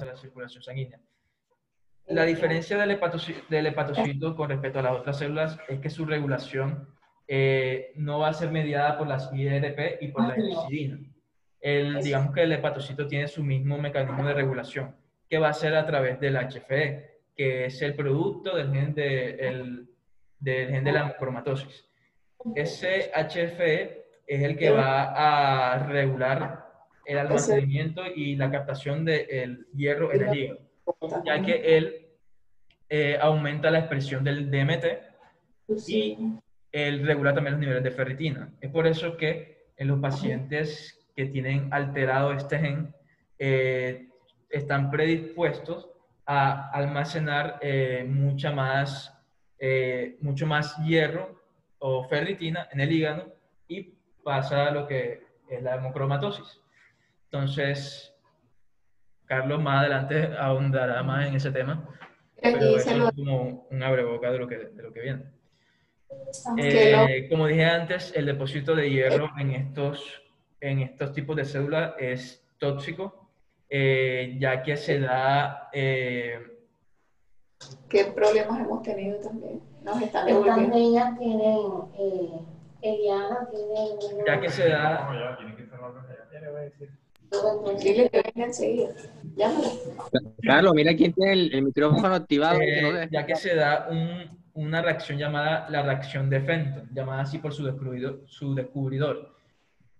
a la circulación sanguínea. La diferencia del hepatocito con respecto a las otras células es que su regulación no va a ser mediada por las IRP y por la histidina. Digamos que el hepatocito tiene su mismo mecanismo de regulación, que va a ser a través del HFE, que es el producto del gen de la cromatosis. Ese HFE es el que va a regular el almacenamiento y la captación del hierro en el hígado, ya que él aumenta la expresión del DMT y él regula también los niveles de ferritina. Es por eso que en los pacientes que tienen alterado este gen están predispuestos a almacenar mucho más hierro o ferritina en el hígado y pasa lo que es la hemocromatosis. Entonces, Carlos más adelante ahondará más en ese tema, pero eso es como un abreboca de lo que viene. Como dije antes, el depósito de hierro en estos tipos de células es tóxico, ya que se da... ¿Qué problemas hemos tenido también? Nos están Estas niñas tienen, Eliana tiene... Ya que se da... No, ya, tienen que cerrar ya le voy a decir. Dile que venga enseguida. Llámala. Carlos, mira quién tiene el micrófono activado. Ya que se da una reacción llamada la reacción de Fenton, llamada así por su descubridor.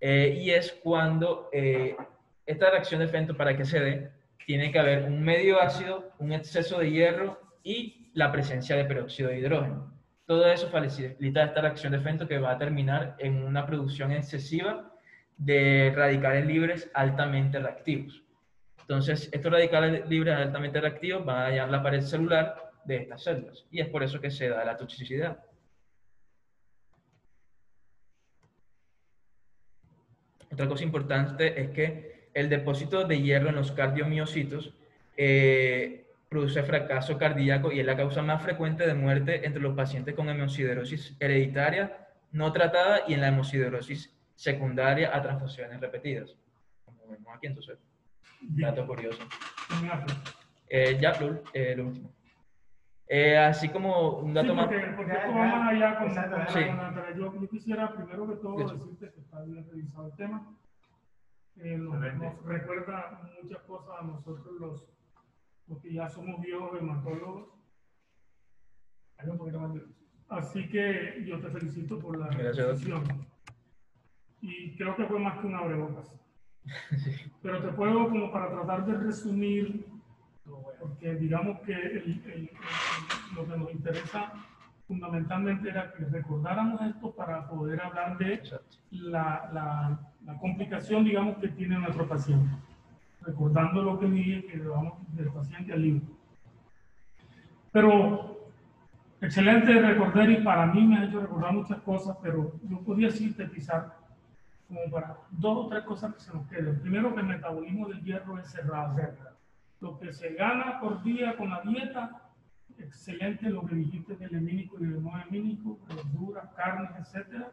Y es cuando esta reacción de Fenton, para que se dé, tiene que haber un medio ácido, un exceso de hierro y la presencia de peróxido de hidrógeno. Todo eso facilita esta reacción de Fenton, que va a terminar en una producción excesiva de radicales libres altamente reactivos. Entonces, estos radicales libres altamente reactivos van a dañar la pared celular de estas células, y es por eso que se da la toxicidad. Otra cosa importante es que el depósito de hierro en los cardiomiocitos produce fracaso cardíaco y es la causa más frecuente de muerte entre los pacientes con hemosiderosis hereditaria no tratada y en la hemosiderosis secundaria a transfusiones repetidas. Como vemos aquí, entonces, dato curioso. Ya, lo último. Así como un dato más... Porque esto va más allá con sí. Yo quisiera primero que todo decirte que está bien revisado el tema. Nos recuerda muchas cosas a nosotros los que ya somos viejos hematólogos. Así que yo te felicito por la exposición. Y creo que fue más que un abrebocas. Sí. Pero te puedo, como para tratar de resumir, porque digamos que lo que nos interesa fundamentalmente era que recordáramos esto para poder hablar de la complicación, digamos, que tiene nuestro paciente. Recordando lo que dije, que vamos del paciente al libro. Pero excelente recordar, y para mí me ha hecho recordar muchas cosas, pero yo podía sintetizar como para 2 o 3 cosas que se nos queden. Primero, que el metabolismo del hierro es cerrado. Lo que se gana por día con la dieta, excelente lo que dijiste del hemínico y del no hemínico, verduras, carnes, etcétera,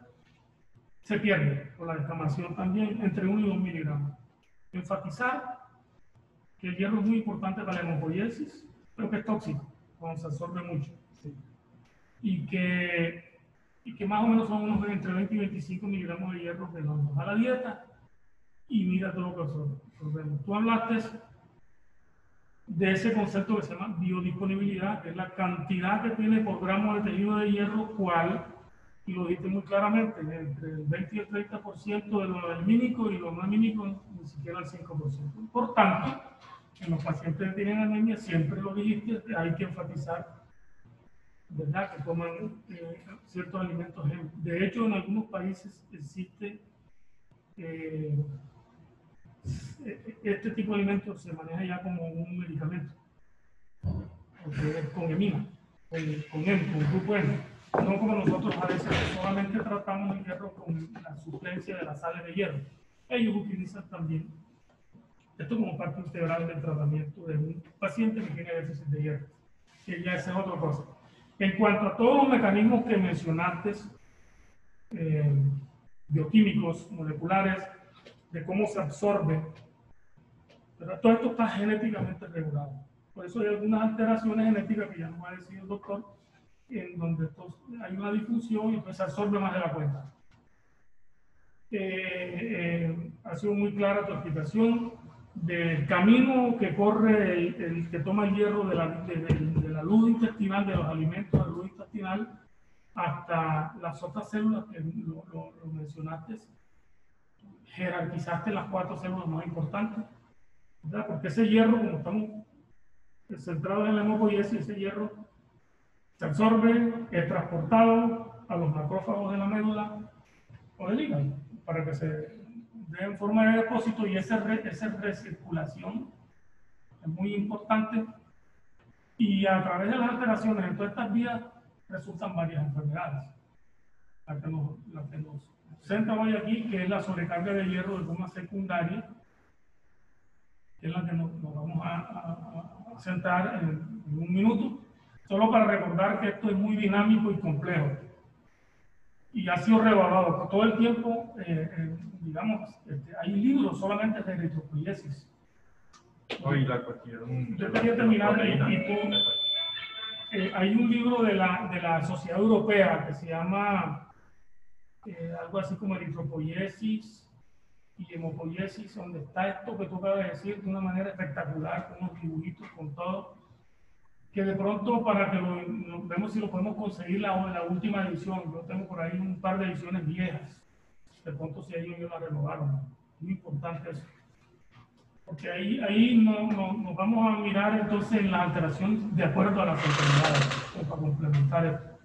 se pierde con la descamación también entre 1 y 2 miligramos. Enfatizar que el hierro es muy importante para la hematopoiesis, pero que es tóxico cuando se absorbe mucho. Sí. Y que más o menos son unos entre 20 y 25 miligramos de hierro que nos da la dieta, y mira todo lo que absorbemos. Tú hablaste de ese concepto que se llama biodisponibilidad, que es la cantidad que tiene por gramo de tejido de hierro, y lo dijiste muy claramente, entre el 20 y el 30% de lo hemínico y lo no hemínico ni siquiera el 5%. Por tanto, en los pacientes que tienen anemia, siempre lo dijiste, hay que enfatizar, ¿verdad?, que coman ciertos alimentos. De hecho, en algunos países existe este tipo de alimentos, se maneja ya como un medicamento, porque es con hemina, con grupo M. No como nosotros a veces solamente tratamos el hierro con la suplencia de las sales de hierro. Ellos utilizan también esto como parte integral del tratamiento de un paciente que tiene déficit de hierro, que ya esa es otra cosa. En cuanto a todos los mecanismos que mencionaste, bioquímicos, moleculares, de cómo se absorbe Pero todo esto está genéticamente regulado. Por eso hay algunas alteraciones genéticas que ya nos va a decir el doctor, en donde hay una difusión y entonces se absorbe más de la cuenta. Ha sido muy clara tu explicación del camino que corre el que toma el hierro de la luz intestinal, de los alimentos, de la luz intestinal, hasta las otras células que lo mencionaste. Jerarquizaste las 4 células más importantes, ¿verdad? Porque ese hierro, como estamos centrados en la hemopoiesis, ese hierro se absorbe, es transportado a los macrófagos de la médula o del hígado, para que se dé en forma de depósito, y esa recirculación es muy importante, y a través de las alteraciones en todas estas vías resultan varias enfermedades. La que nos centra hoy aquí, que es la sobrecarga de hierro de forma secundaria, que es la que nos vamos a centrar en un minuto, solo para recordar que esto es muy dinámico y complejo. Y ha sido reevaluado por todo el tiempo, digamos, hay libros solamente de eritropoiesis. Hoy la cuestión. Yo quería terminar, hay un libro de la Sociedad Europea que se llama algo así como eritropoiesis y hemopoiesis, donde está esto que tú acabas de decir de una manera espectacular, con unos dibujitos, con todo, que de pronto para que vemos si lo podemos conseguir la última edición. Yo tengo por ahí un par de ediciones viejas, de pronto si ellos la renovaron. Muy importante eso, porque ahí nos vamos a mirar entonces en la alteración de acuerdo a las enfermedades, para complementar esto.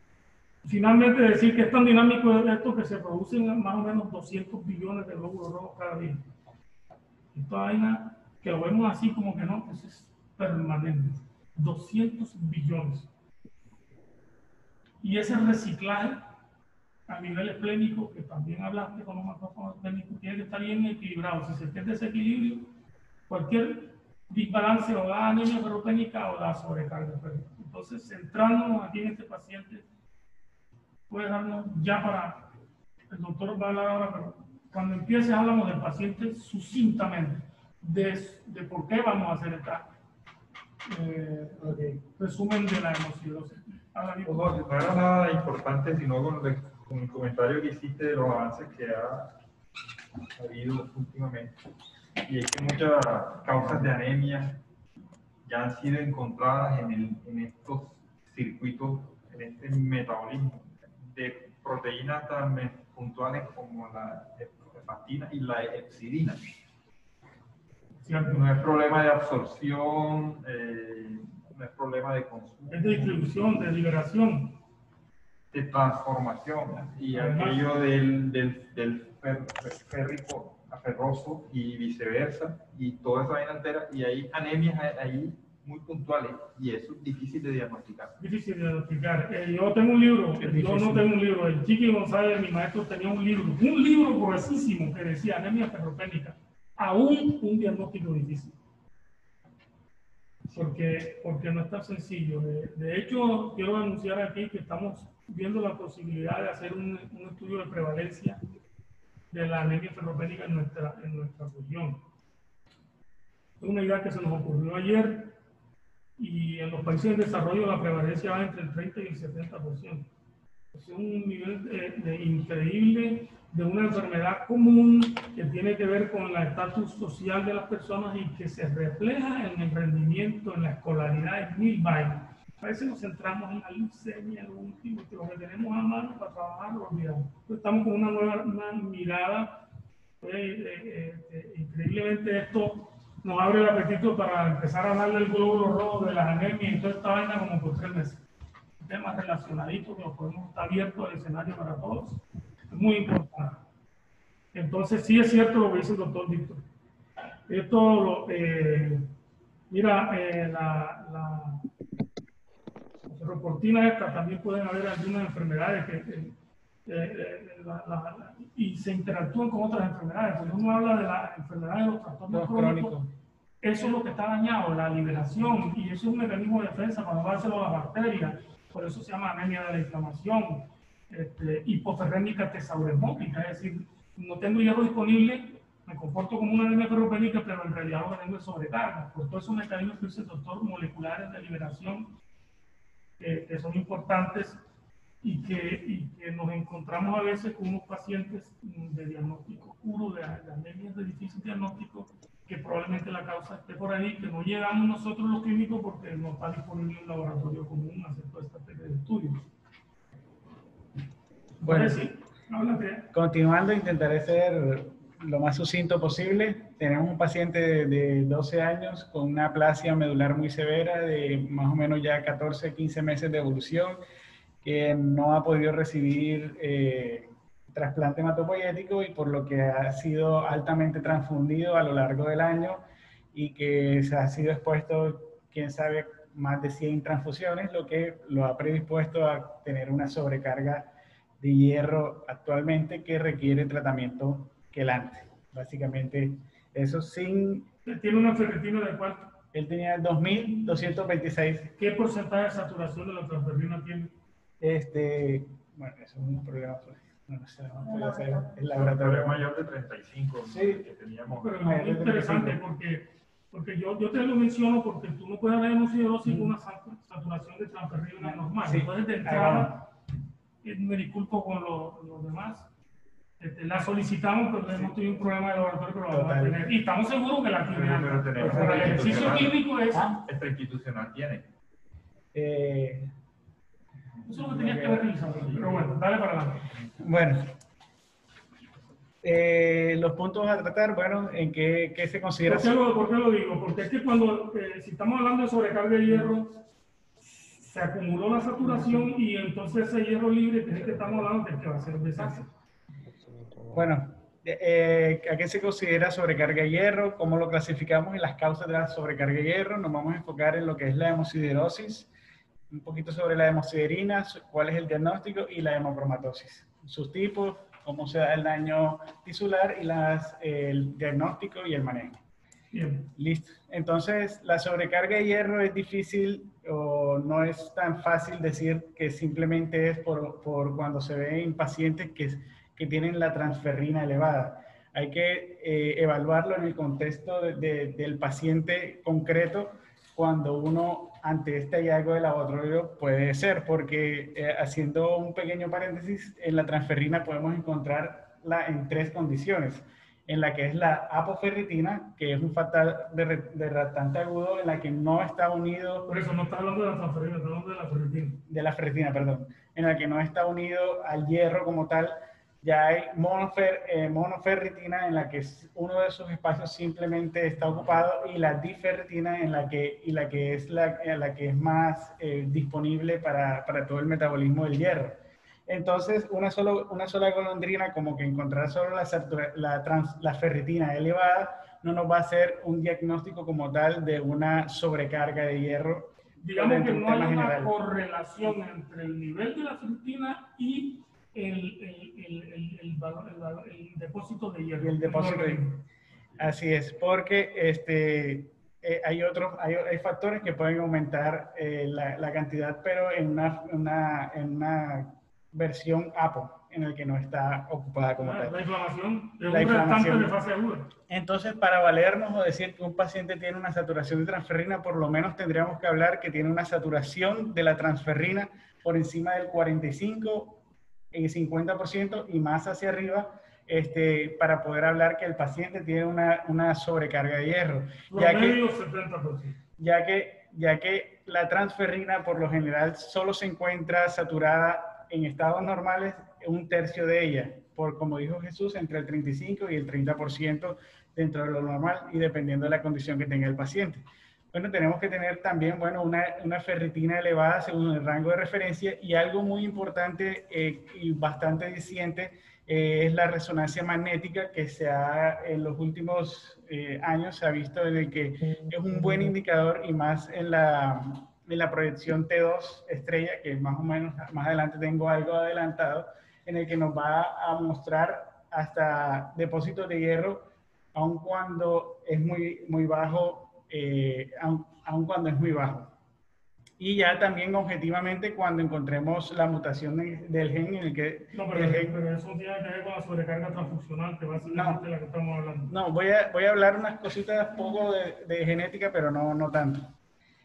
Finalmente, decir que es tan dinámico esto que se producen más o menos 200 billones de glóbulos rojos cada día. Esta vaina, que lo vemos así como que no, pues es permanente. 200 billones. Y ese reciclaje a nivel esplénico, que también hablaste con los macrófagos esplénicos, tiene que estar bien equilibrado. Si se pierde ese equilibrio, cualquier desbalance o da anemia ferropénica o da sobrecarga. Entonces, centrándonos aquí en este paciente, puede darnos ya para, el doctor va a hablar ahora, pero cuando empieces hablamos del paciente sucintamente, de por qué vamos a hacer esta resumen de la hemocidosis. No era nada importante, sino con el comentario que hiciste de los avances que ha habido últimamente. Y es que muchas causas de anemia ya han sido encontradas en estos circuitos, en este metabolismo de proteínas tan puntuales como la hepatina y la hepcidina. No es problema de absorción, no es problema de consumo. Es de distribución, de liberación. De transformación. Y aquello del férrico a ferroso y viceversa, y toda esa vaina entera, y hay anemias ahí muy puntuales, y eso es difícil de diagnosticar. Difícil de diagnosticar. Yo tengo un libro, yo no tengo un libro. El Chiqui González, mi maestro, tenía un libro gruesísimo que decía anemia ferropénica. Aún un diagnóstico difícil. Porque no es tan sencillo. De hecho, quiero anunciar aquí que estamos viendo la posibilidad de hacer un estudio de prevalencia de la anemia ferropénica en nuestra región. Es una idea que se nos ocurrió ayer, y en los países en desarrollo la prevalencia va entre el 30 y el 70%. Es un nivel increíble de una enfermedad común que tiene que ver con el estatus social de las personas y que se refleja en el rendimiento, en la escolaridad, en mil vainas. A veces nos centramos en la leucemia, lo último, que lo que tenemos a mano para trabajar lo olvidamos. Estamos con una mirada, increíblemente esto nos abre el apetito para empezar a hablar del glóbulo rojo, de las anemias y toda esta vaina como por 3 meses. Temas relacionaditos que los podemos estar abiertos al escenario para todos. Es muy importante. Entonces, sí es cierto lo que dice el doctor Víctor. Esto, mira, la reportina esta, también pueden haber algunas enfermedades y se interactúan con otras enfermedades. Cuando uno habla de las enfermedades de los trastornos crónicos, eso es lo que está dañado, la liberación, y eso es un mecanismo de defensa para no dárselo a las bacterias. Por eso se llama anemia de la inflamación, hipoferrémica tesauremópica, es decir, no tengo hierro disponible, me comporto como una anemia ferropénica, pero en realidad lo que tengo es sobrecarga, por todos esos mecanismos que dice el doctor, moleculares de liberación, que son importantes y que nos encontramos a veces con unos pacientes de diagnóstico puro, de anemias de difícil diagnóstico, que probablemente la causa esté por ahí, que no llegamos nosotros los químicos porque no está disponible un laboratorio común hacer toda esta serie de estudios. Bueno, Sí, háblate. continuando, intentaré ser lo más sucinto posible. Tenemos un paciente de 12 años con una aplasia medular muy severa de más o menos ya 14, 15 meses de evolución, que no ha podido recibir trasplante hematopoyético y por lo que ha sido altamente transfundido a lo largo del año y que se ha sido expuesto, quién sabe, más de 100 transfusiones, lo que lo ha predispuesto a tener una sobrecarga de hierro actualmente que requiere tratamiento quelante. Básicamente, eso sin... ¿Tiene una ferritina de cuánto? Él tenía 2.226. ¿Qué porcentaje de saturación de la transferrina tiene? Bueno, eso es un problema, pues, no sé, no puede hacer el El laboratorio. mayor de 35 Sí. que teníamos. Pero es muy interesante porque yo te lo menciono porque tú no puedes haber hemosiderosis con una saturación de transferrina normal. Sí. Entonces, de entrada, me disculpo con los demás. La solicitamos, pero hemos tenido un problema de laboratorio, pero la vamos a tener. Y estamos seguros que la tiene. Pero tenemos Pero el ejercicio químico es... Esta institucional tiene. Eh, Eso es lo que tenías que haber revisado. Pero bueno, dale para adelante. bueno, los puntos a tratar, bueno, ¿en qué se considera? ¿Por qué lo digo? Porque es que cuando, si estamos hablando de sobrecarga de hierro, se acumuló la saturación y entonces ese hierro libre, que es el que estamos hablando, es que va a ser un desastre. Bueno, ¿a qué se considera sobrecarga de hierro? ¿Cómo lo clasificamos? Y las causas de la sobrecarga de hierro. Nos vamos a enfocar en lo que es la hemosiderosis, un poquito sobre la hemosiderina, cuál es el diagnóstico y la hemocromatosis. Sus tipos, cómo se da el daño tisular y el diagnóstico y el manejo. Bien. Listo. Entonces, la sobrecarga de hierro es difícil o no es tan fácil decir que simplemente es por cuando se ve en pacientes que tienen la transferrina elevada. Hay que evaluarlo en el contexto del paciente concreto cuando uno ante este hallazgo de laboratorio puede ser, porque haciendo un pequeño paréntesis, en la transferrina podemos encontrarla en 3 condiciones, en la que es la apoferritina, que es un factor de retractante agudo, en la que no está unido... Por eso no está hablando de la transferina, está hablando de la ferritina. De la ferritina, perdón. En la que no está unido al hierro como tal. Ya hay monoferritina en la que uno de esos espacios simplemente está ocupado y la diferritina en la que es más disponible para todo el metabolismo del hierro. Entonces, una sola golondrina, como que encontrar solo la ferritina elevada, no nos va a hacer un diagnóstico como tal de una sobrecarga de hierro. Digamos que no hay una correlación entre el nivel de la ferritina y el depósito de hierro. Y el depósito de hierro. Así es, porque hay factores que pueden aumentar la cantidad, pero en una versión APO, en el que no está ocupada como tal. La inflamación es La un restante inflamación. de fase aguda. Entonces, para valernos o decir que un paciente tiene una saturación de transferrina, por lo menos tendríamos que hablar que tiene una saturación de la transferrina por encima del 45 y 50% y más hacia arriba, para poder hablar que el paciente tiene una sobrecarga de hierro. Promedio 70%. Ya que la transferrina por lo general solo se encuentra saturada en estados normales, 1/3 de ella, como dijo Jesús, entre el 35 y el 30% dentro de lo normal y dependiendo de la condición que tenga el paciente. Bueno, tenemos que tener también, bueno, una ferritina elevada según el rango de referencia y algo muy importante y bastante diciente es la resonancia magnética que en los últimos años se ha visto en el que es un buen indicador y más en la proyección T2 estrella, que más o menos más adelante tengo algo adelantado, en el que nos va a mostrar hasta depósitos de hierro, aun cuando es muy bajo, aun cuando es muy bajo. Y ya también objetivamente cuando encontremos la mutación del gen en el que... No, el gen- pero eso tiene que ver con la sobrecarga transfuncional, que básicamente es la que estamos hablando. No, voy a hablar unas cositas poco de genética, pero no tanto.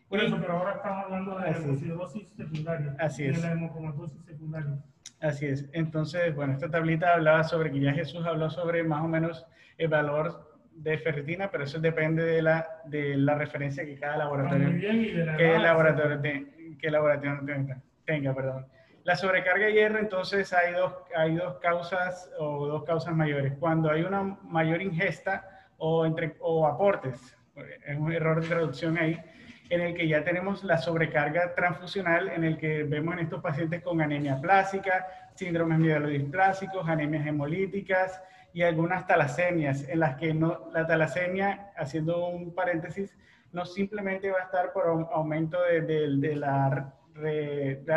Por Y- eso, pero ahora estamos hablando de Así es. hemosiderosis secundaria. Así y es. de la hemocromatosis secundaria. Así es. Entonces, bueno, esta tablita hablaba sobre que ya Jesús habló sobre más o menos el valor de ferritina, pero eso depende de la referencia que cada laboratorio, Muy bien, y de la que el edad, laboratorio, tenga, perdón. La sobrecarga de hierro, entonces hay dos causas o dos causas mayores. Cuando hay una mayor ingesta o aportes, es un error de traducción ahí, en el que ya tenemos la sobrecarga transfusional, en el que vemos en estos pacientes con anemia plástica, síndromes mielodisplásicos, anemias hemolíticas y algunas talasemias, en las que la talasemia, haciendo un paréntesis, no simplemente va a estar por aumento de la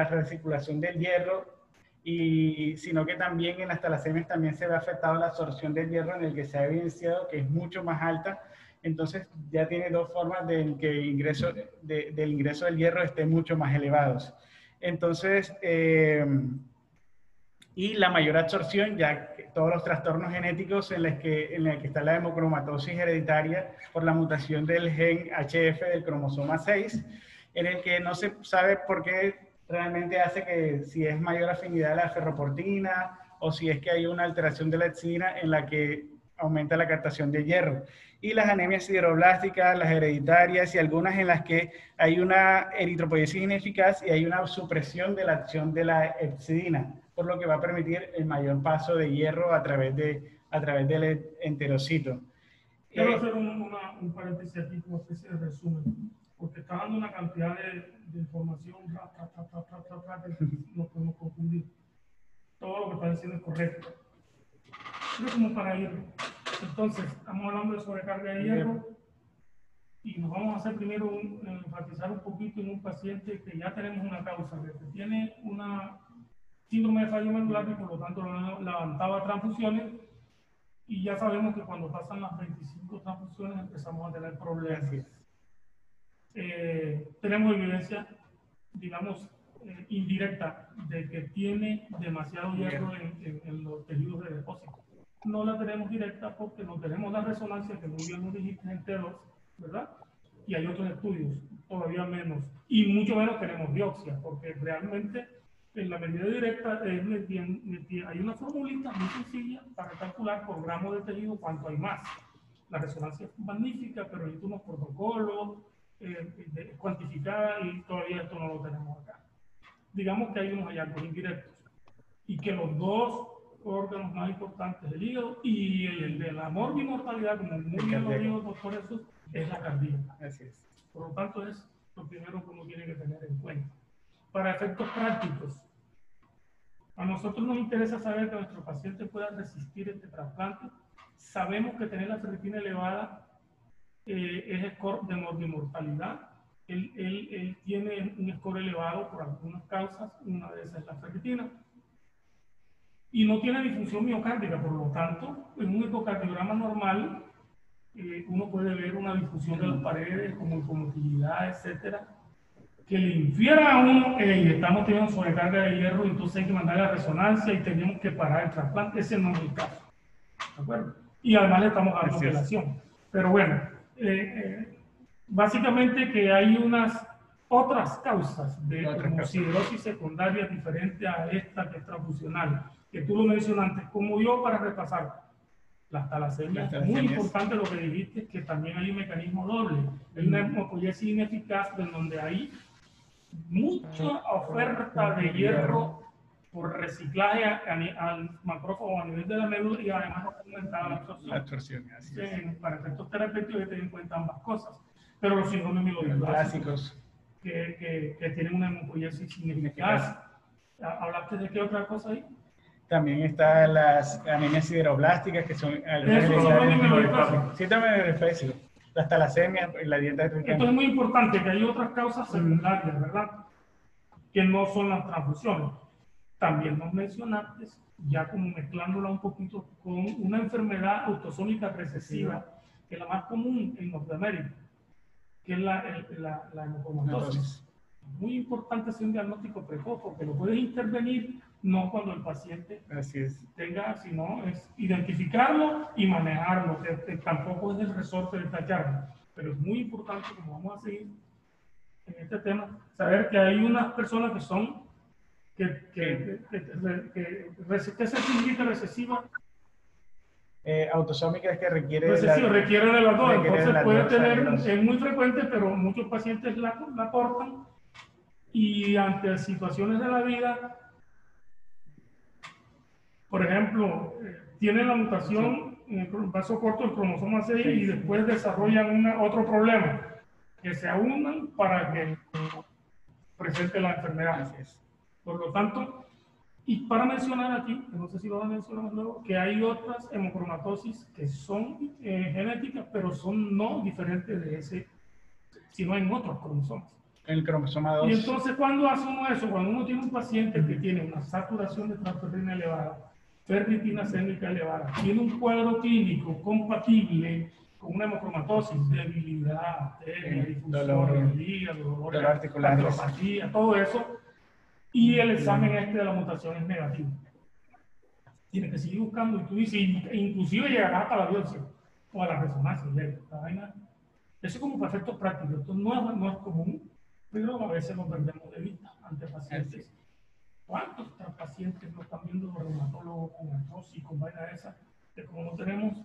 recirculación del hierro, sino que también en las talasemias también se ve afectado la absorción del hierro, en el que se ha evidenciado que es mucho más alta. Entonces ya tiene dos formas de que el ingreso del hierro esté mucho más elevados. Entonces, y la mayor absorción, ya que todos los trastornos genéticos en los que está la hemocromatosis hereditaria por la mutación del gen HF del cromosoma 6, en el que no se sabe por qué realmente hace que si es mayor afinidad a la ferroportina o si es que hay una alteración de la hepcidina en la que aumenta la captación de hierro. Y las anemias sideroblásticas, las hereditarias y algunas en las que hay una eritropoiesis ineficaz y hay una supresión de la acción de la hepcidina, por lo que va a permitir el mayor paso de hierro a través del enterocito. Quiero hacer un paréntesis aquí como especie de resumen, porque está dando una cantidad de información que nos podemos confundir. Todo lo que está diciendo es correcto. Pero como para ir. Entonces, estamos hablando de sobrecarga de hierro y nos vamos a hacer primero enfatizar un poquito en un paciente que ya tenemos una causa, que tiene una síndrome de fallo medular y por lo tanto levantaba transfusiones, y ya sabemos que cuando pasan las 25 transfusiones empezamos a tener problemas. Tenemos evidencia, digamos, indirecta de que tiene demasiado hierro en los tejidos de depósito. No la tenemos directa porque no tenemos la resonancia, que muy bien lo dijiste, en T2, ¿verdad? Y hay otros estudios, todavía menos. Y mucho menos tenemos biopsia, porque realmente en la medida directa hay una formulita muy sencilla para calcular por gramo de tejido cuánto hay más. La resonancia es magnífica, pero hay unos protocolos cuantificada y todavía esto no lo tenemos acá. Digamos que hay unos hallazgos indirectos y que los dos órganos más importantes del hígado y el de la morbimortalidad, como muy bien lo dijo el doctor Jesús, es la cardíaca. Así es. Por lo tanto, es lo primero que uno tiene que tener en cuenta. Para efectos prácticos, a nosotros nos interesa saber que nuestro paciente pueda resistir este trasplante. Sabemos que tener la ferritina elevada es score de morbimortalidad. Él tiene un score elevado por algunas causas, una de esas es la ferritina. Y no tiene disfunción miocárdica, por lo tanto, en un ecocardiograma normal, uno puede ver una difusión de las paredes, como incomotilidad, etcétera, que le infiera a uno que estamos teniendo sobrecarga de hierro, entonces hay que mandar la resonancia y tenemos que parar el trasplante. Ese no es el caso, ¿de acuerdo? Y además le estamos dando operación. Pero bueno, básicamente que hay unas otras causas de hemosiderosis secundaria diferente a esta que es transfusional, que tú lo mencionaste, como yo para repasar. Las talasemias, muy importante lo que dijiste, que también hay un mecanismo doble. Hay una hematopoiesis ineficaz en donde hay mucha oferta de hierro por reciclaje al macrófago a nivel de la médula y además aumentada la absorción. Para efectos terapéuticos hay que tener en cuenta ambas cosas. Pero los síndromes mielodisplásicos que tienen una hematopoiesis ineficaz. ¿Hablaste de qué otra cosa ahí? También están las anemias sideroblásticas, que son las talasemias, la dieta de Esto es muy importante, que hay otras causas secundarias, ¿verdad? Que no son las transfusiones. También nos mencionaste, ya como mezclándola un poquito con una enfermedad autosómica recesiva, que es la más común en Norteamérica, que es la hemocromatosis. Muy importante hacer un diagnóstico precoz, porque lo puedes intervenir no cuando el paciente Así es. tenga, sino es identificarlo y manejarlo, que tampoco es el resorte de esta charla. Pero es muy importante, como vamos a seguir en este tema, saber que hay unas personas que son, que sensibilidad recesiva, Autosómica es que requiere requiere de las dos, requiere de entonces las puede dos tener, alelos. es muy frecuente, pero muchos pacientes la cortan y ante situaciones de la vida, por ejemplo, tienen la mutación en el vaso corto del cromosoma 6 y después desarrollan otro problema, que se aunan para que presente la enfermedad. Así es. Por lo tanto, y para mencionar aquí, que no sé si lo van a mencionar luego, que hay otras hemocromatosis que son genéticas, pero son no diferentes de ese, sino en otros cromosomas. El cromosoma 2. Y entonces, ¿cuándo hace uno eso? Cuando uno tiene un paciente que tiene una saturación de transferrina elevada, ferritina sémica elevada, tiene un cuadro clínico compatible con una hemocromatosis, debilidad, dolor, dolor articular, artropatía, todo eso, y el examen de la mutación es negativo. Tiene que seguir buscando, y tú dices, inclusive llegará hasta la biopsia o a la resonancia. Eso es como para efectos prácticos. Esto no es común, pero a veces lo perdemos de vista ante pacientes. ¿Cuántos pacientes nos están viendo los reumatólogos con artrosis, con vaina de esas? Que como no tenemos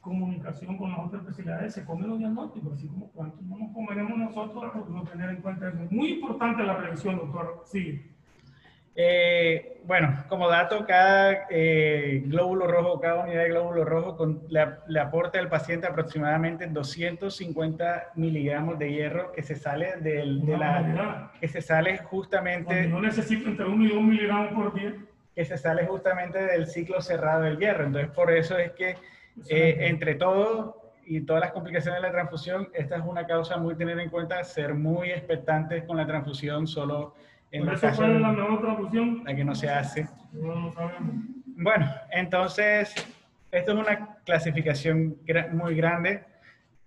comunicación con las otras especialidades, se comen los diagnósticos, así como cuántos no nos comeremos nosotros por no tener en cuenta eso. Muy importante la revisión, doctor. Sí. Bueno, como dato, cada glóbulo rojo, cada unidad de glóbulo rojo le aporta al paciente aproximadamente 250 miligramos de hierro que se sale que se sale justamente. No necesito entre 1 y 2 miligramos por día. Que se sale justamente del ciclo cerrado del hierro. Entonces, por eso es que entre todo y todas las complicaciones de la transfusión, esta es una causa muy tener en cuenta, ser muy expectantes con la transfusión solo. En ¿Por los eso casos cuál es la mejor transfusión? la que no se hace. No lo sabemos. Bueno, entonces, esto es una clasificación muy grande.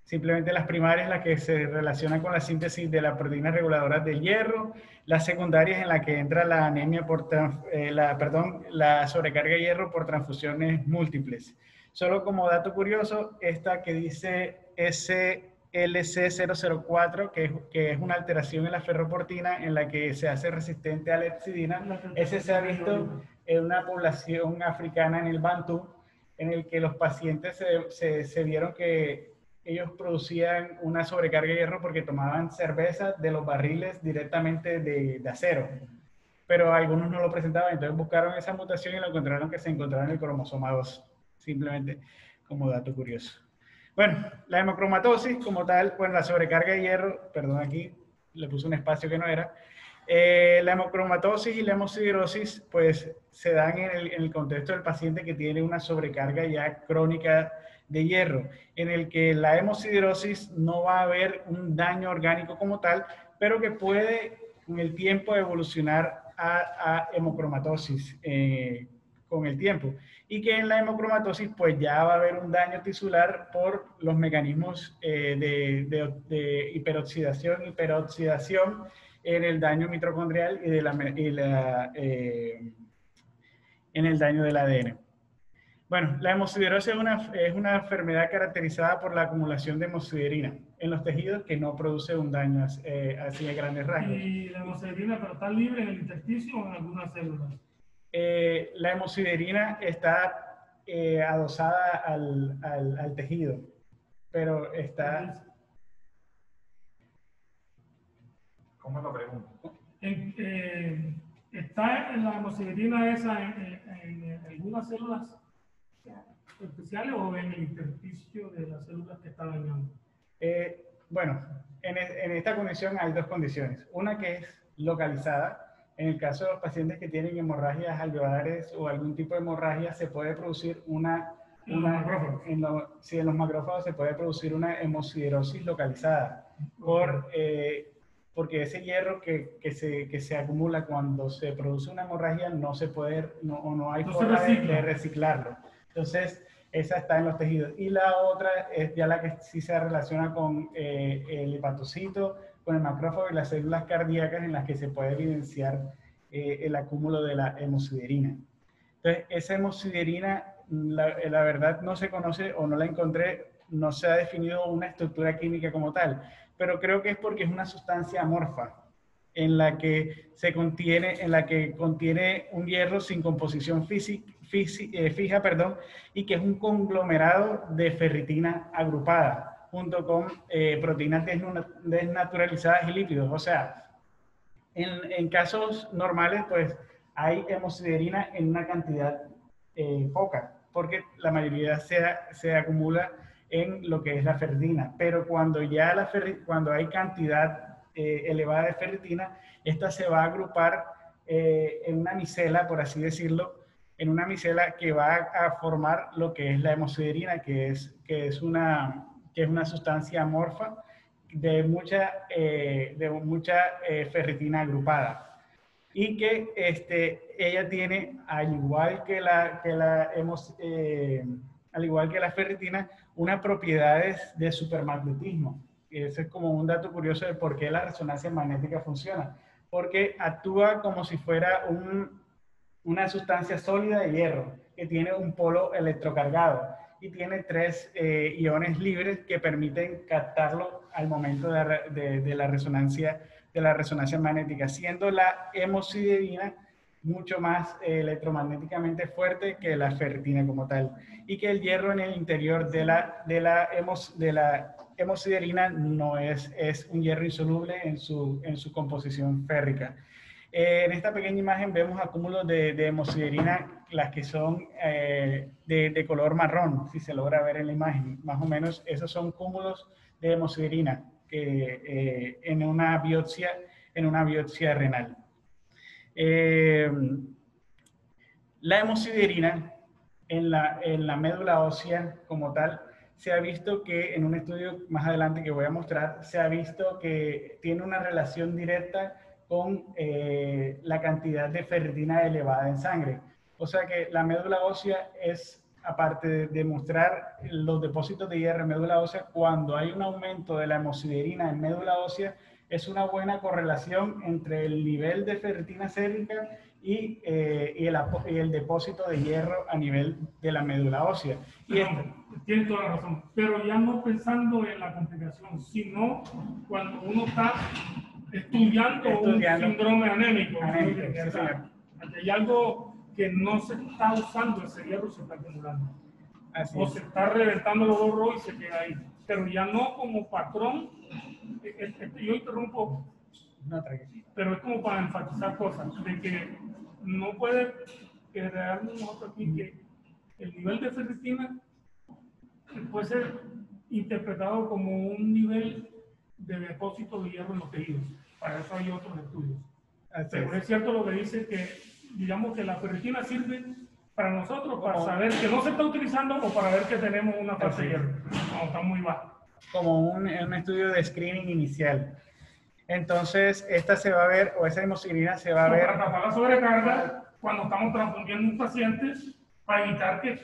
Simplemente las primarias, las que se relacionan con la síntesis de la proteína reguladora del hierro. Las secundarias en la que entra la anemia la sobrecarga de hierro por transfusiones múltiples. Solo como dato curioso, esta que dice SLC004, que es una alteración en la ferroportina en la que se hace resistente a la hepcidina. Ese se ha visto en una población africana en el Bantú, en el que los pacientes se vieron que ellos producían una sobrecarga de hierro porque tomaban cerveza de los barriles directamente de acero. Pero algunos no lo presentaban, entonces buscaron esa mutación y lo encontraron que se encontraba en el cromosoma 2. Simplemente como dato curioso. Bueno, la hemocromatosis como tal, bueno, la sobrecarga de hierro, perdón, aquí le puse un espacio que no era. La hemocromatosis y la hemosiderosis pues se dan en el contexto del paciente que tiene una sobrecarga ya crónica de hierro, en el que la hemosiderosis no va a haber un daño orgánico como tal, pero que puede con el tiempo evolucionar a hemocromatosis con el tiempo. Y que en la hemocromatosis pues ya va a haber un daño tisular por los mecanismos de hiperoxidación en el daño mitocondrial y en el daño del ADN. Bueno, la hemosiderosis es una enfermedad caracterizada por la acumulación de hemosiderina en los tejidos que no produce un daño así de grandes rasgos. ¿Y la hemosiderina pero está libre en el intersticio o en algunas células? La hemosiderina está adosada al tejido, pero está... ¿Cómo es la pregunta? ¿Está en la hemosiderina esa en algunas células especiales o en el intersticio de las células que están dañando? Bueno, en esta condición hay dos condiciones. Una que es localizada. En el caso de los pacientes que tienen hemorragias alveolares o algún tipo de hemorragia, se puede producir en los macrófagos se puede producir una hemosiderosis localizada. Porque ese hierro que se acumula cuando se produce una hemorragia no se puede, no hay forma de reciclarlo. Entonces, Esa está en los tejidos. Y la otra es ya la que sí se relaciona con el hepatocito, con el macrófago y las células cardíacas en las que se puede evidenciar el acúmulo de la hemosiderina. Entonces, esa hemosiderina, la verdad no se conoce o no la encontré, no se ha definido una estructura química como tal, pero creo que es porque es una sustancia amorfa en la que contiene un hierro sin composición fija, y que es un conglomerado de ferritina agrupada junto con proteínas desnaturalizadas y lípidos. O sea, en casos normales, pues hay hemosiderina en una cantidad poca, porque la mayoría se acumula en lo que es la ferritina. Pero cuando ya cuando hay cantidad elevada de ferritina, esta se va a agrupar en una micela, por así decirlo, en una micela que va a formar lo que es la hemosiderina, que es una sustancia amorfa de mucha ferritina agrupada. Y que ella tiene, al igual que la ferritina, unas propiedades de supermagnetismo. Y ese es como un dato curioso de por qué la resonancia magnética funciona. Porque actúa como si fuera una sustancia sólida de hierro que tiene un polo electrocargado y tiene 3 iones libres que permiten captarlo al momento de la resonancia magnética, siendo la hemosiderina mucho más electromagnéticamente fuerte que la ferritina como tal, y que el hierro en el interior de la hemosiderina no es un hierro insoluble en su composición férrica. En esta pequeña imagen vemos acúmulos de hemosiderina, las que son de color marrón, si se logra ver en la imagen. Más o menos esos son cúmulos de hemosiderina en una biopsia renal. La hemosiderina en la médula ósea como tal, se ha visto que en un estudio más adelante que voy a mostrar, se ha visto que tiene una relación directa con la cantidad de ferritina elevada en sangre. O sea que la médula ósea es, aparte de mostrar los depósitos de hierro en médula ósea, cuando hay un aumento de la hemosiderina en médula ósea, es una buena correlación entre el nivel de ferritina sérica y el depósito de hierro a nivel de la médula ósea. Tienes toda la razón, pero ya no pensando en la complicación, sino cuando uno está estudiando un síndrome anémico. Hay algo que no se está usando, ese hierro se está acumulando. O se está reventando los dos rojos y se queda ahí. Pero ya no como patrón. Yo interrumpo, pero es como para enfatizar cosas, de que no puede quedarnos nosotros aquí que el nivel de ferritina puede ser interpretado como un nivel de depósito de hierro en los tejidos. Para eso hay otros estudios. Pero es cierto lo que dice que, digamos que la ferritina sirve para nosotros, para saber que no se está utilizando o para ver que tenemos una fase de hierro, cuando está muy baja. Como un estudio de screening inicial. Entonces, esta se va a ver, o esa hemosiderina se va a ver... Para tapar la sobrecarga, cuando estamos transfundiendo un paciente, para evitar que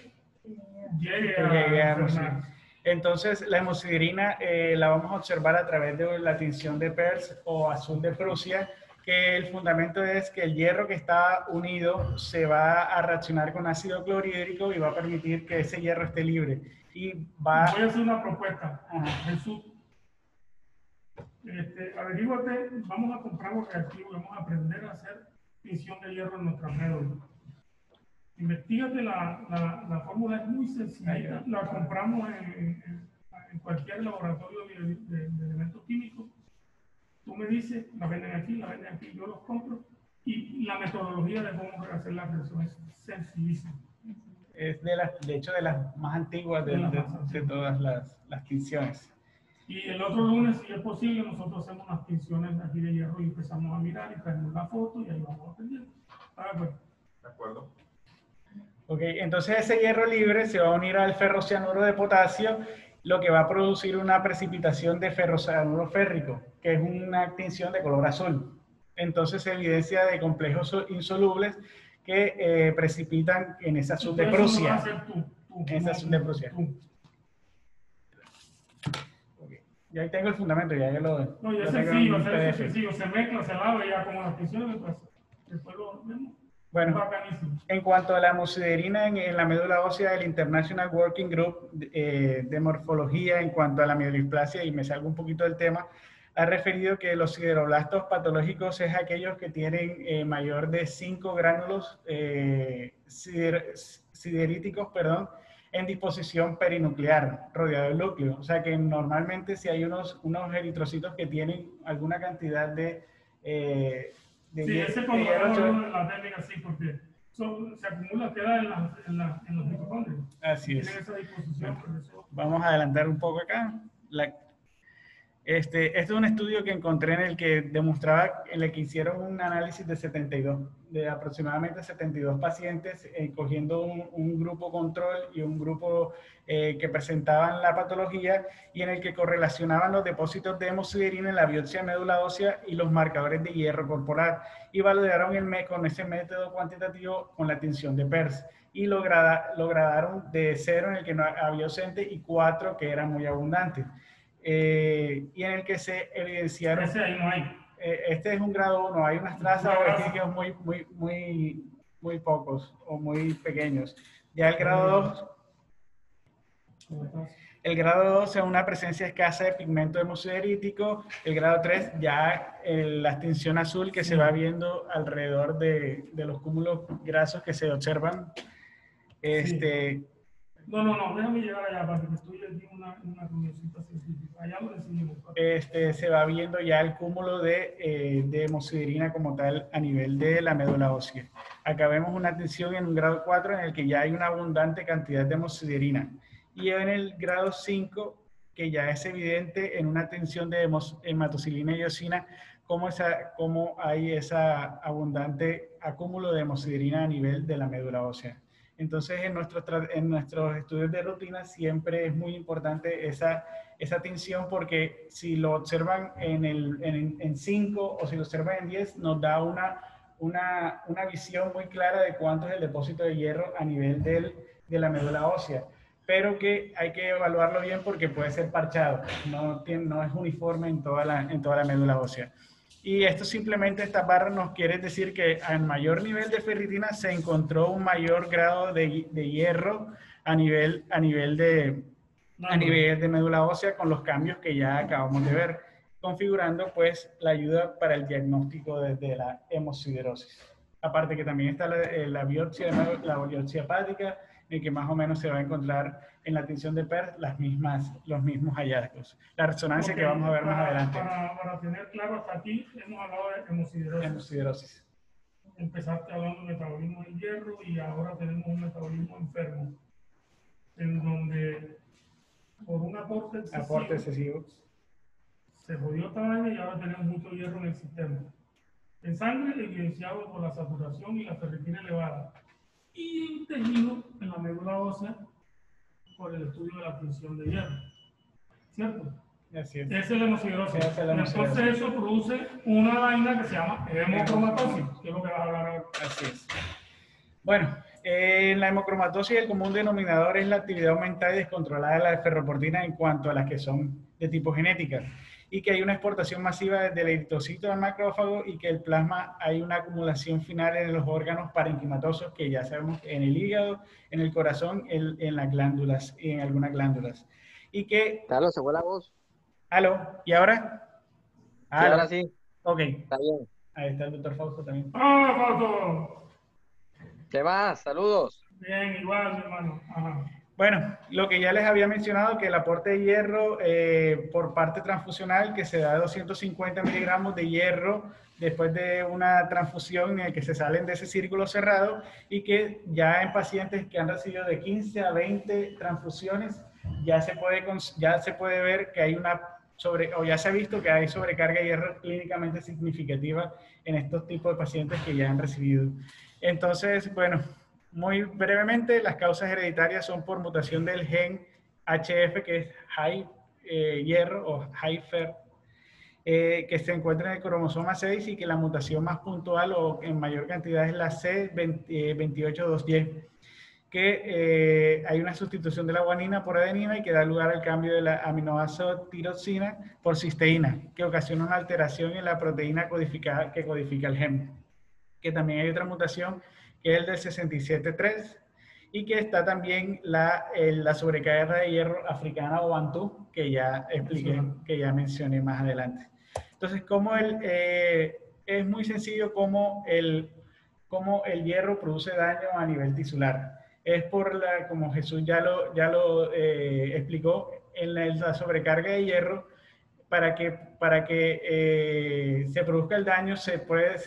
llegue a enfermar. Entonces, la hemosiderina la vamos a observar a través de la tinción de Peirce o azul de Prusia, que el fundamento es que el hierro que está unido se va a reaccionar con ácido clorhídrico y va a permitir que ese hierro esté libre. Y voy a hacer una propuesta. Jesús, averíguate, vamos a comprar los reactivos, vamos a aprender a hacer tinción de hierro en nuestras médulas. Investígate la fórmula, es muy sencilla, la compramos en cualquier laboratorio de elementos químicos. Tú me dices, la venden aquí, yo los compro, y la metodología de cómo hacer la reacción es sencillísima. Es de hecho de las más antiguas de todas las tinciones. Y el otro lunes, si es posible, nosotros hacemos unas tinciones aquí de hierro y empezamos a mirar y traemos la foto y ahí vamos aprendiendo. De acuerdo. Ok, entonces ese hierro libre se va a unir al ferrocianuro de potasio, lo que va a producir una precipitación de ferrocianuro férrico, que es una tinción de color azul. Entonces se evidencia de complejos insolubles que precipitan en ese azul de Prusia. Tú Esa es de Prusia. Okay. Y ahí tengo el fundamento, ya lo. No, ya lo es tengo sencillo, en hacer eso es PDF. sencillo, se mezcla, se lava y ya como las tensiones, pues después lo vemos. Bueno, Bacanísimo. en cuanto a la hemosiderina en la médula ósea, el International Working Group de morfología, en cuanto a la mielodisplasia, y me salgo un poquito del tema, ha referido que los sideroblastos patológicos es aquellos que tienen mayor de 5 gránulos sideríticos, en disposición perinuclear, rodeado del núcleo. O sea que normalmente si hay unos eritrocitos que tienen alguna cantidad de Sí, ese cuando hablamos de la técnica, sí, porque se acumula, queda en los mitocondrios. Así es. Tienen esa disposición. Bueno, Por eso. vamos a adelantar un poco acá. Este es un estudio que encontré en el que demostraba, en el que hicieron un análisis de aproximadamente 72 pacientes, cogiendo un grupo control y un grupo que presentaban la patología, y en el que correlacionaban los depósitos de hemosiderina en la biopsia de médula ósea y los marcadores de hierro corporal, y validaron con ese método cuantitativo con la tinción de PERS, y lo gradaron de 0 en el que no había ausente y 4 que era muy abundante. Y en el que se evidenciaron. Ese ahí no hay. Este es un grado 1, hay unas trazas o vestigos muy pocos o muy pequeños. Ya el grado 2. El grado 2 es una presencia escasa de pigmento hemosiderítico. El grado 3 ya la extinción azul que se va viendo alrededor de los cúmulos grasos que se observan. No, déjame llegar allá, para que estoy aquí una reunioncita científica. Allá lo decidimos. Se va viendo ya el cúmulo de hemosiderina como tal a nivel de la médula ósea. Acá vemos una tensión en un grado 4 en el que ya hay una abundante cantidad de hemosiderina. Y en el grado 5, que ya es evidente en una tensión de hematocilina y eosina, cómo hay esa abundante acúmulo de hemosiderina a nivel de la médula ósea. Entonces, en nuestros estudios de rutina siempre es muy importante esa tinción, porque si lo observan en 5 o si lo observan en 10, nos da una visión muy clara de cuánto es el depósito de hierro a nivel de la médula ósea. Pero que hay que evaluarlo bien porque puede ser parchado, no es uniforme en toda la médula ósea. Y esto simplemente, esta barra nos quiere decir que al mayor nivel de ferritina se encontró un mayor grado de hierro a nivel de médula ósea, con los cambios que ya acabamos de ver, configurando pues la ayuda para el diagnóstico de la hemosiderosis. Aparte que también está la biopsia hepática, en que más o menos se va a encontrar en la tinción de PERS los mismos hallazgos. La resonancia que vamos a ver más adelante. Para tener claro, hasta aquí hemos hablado de hemosiderosis. Empezaste hablando de metabolismo del hierro y ahora tenemos un metabolismo enfermo, en donde por un aporte excesivo se jodió esta vaina y ahora tenemos mucho hierro en el sistema. En sangre, evidenciado por la saturación y la ferritina elevada. Y en tejido, en la médula ósea, por el estudio de la tinción de hierro. ¿Cierto? Así es. Esa es la hemosiderosis. Entonces eso produce una vaina que se llama hemocromatosis, que es lo que vas a hablar ahora. Así es. Bueno, la hemocromatosis, el común denominador es la actividad aumentada y descontrolada de la ferroportina en cuanto a las que son de tipo genética, y que hay una exportación masiva del eritrocito al macrófago, y que el plasma hay una acumulación final en los órganos parenquimatosos, que ya sabemos en el hígado, en el corazón, en las glándulas y en algunas glándulas. Y que... Carlos, se fue la voz. ¿Aló? ¿Y ahora? Sí, ahora sí. Ok. Está bien. Ahí está el doctor Fausto también. ¡Ah, Fausto! ¿Qué más? Saludos. Bien, igual, mi hermano. Ajá. Bueno, lo que ya les había mencionado, que el aporte de hierro por parte transfusional, que se da 250 miligramos de hierro después de una transfusión en el que se salen de ese círculo cerrado, y que ya en pacientes que han recibido de 15 a 20 transfusiones, ya se puede ver que hay ya se ha visto que hay sobrecarga de hierro clínicamente significativa en estos tipos de pacientes que ya han recibido. Entonces, bueno, muy brevemente, las causas hereditarias son por mutación del gen HF, que es high hierro o high fer, que se encuentra en el cromosoma 6, y que la mutación más puntual o en mayor cantidad es la C282Y. que hay una sustitución de la guanina por adenina y que da lugar al cambio de la aminoácido tiroxina por cisteína, que ocasiona una alteración en la proteína codificada que codifica el gen. Que también hay otra mutación que es el del 67.3 y que está también la sobrecarga de hierro africana o bantú, que ya expliqué, que ya mencioné más adelante. Entonces, es muy sencillo cómo el hierro produce daño a nivel tisular. Es como Jesús ya lo explicó, en la sobrecarga de hierro, para que se produzca el daño, se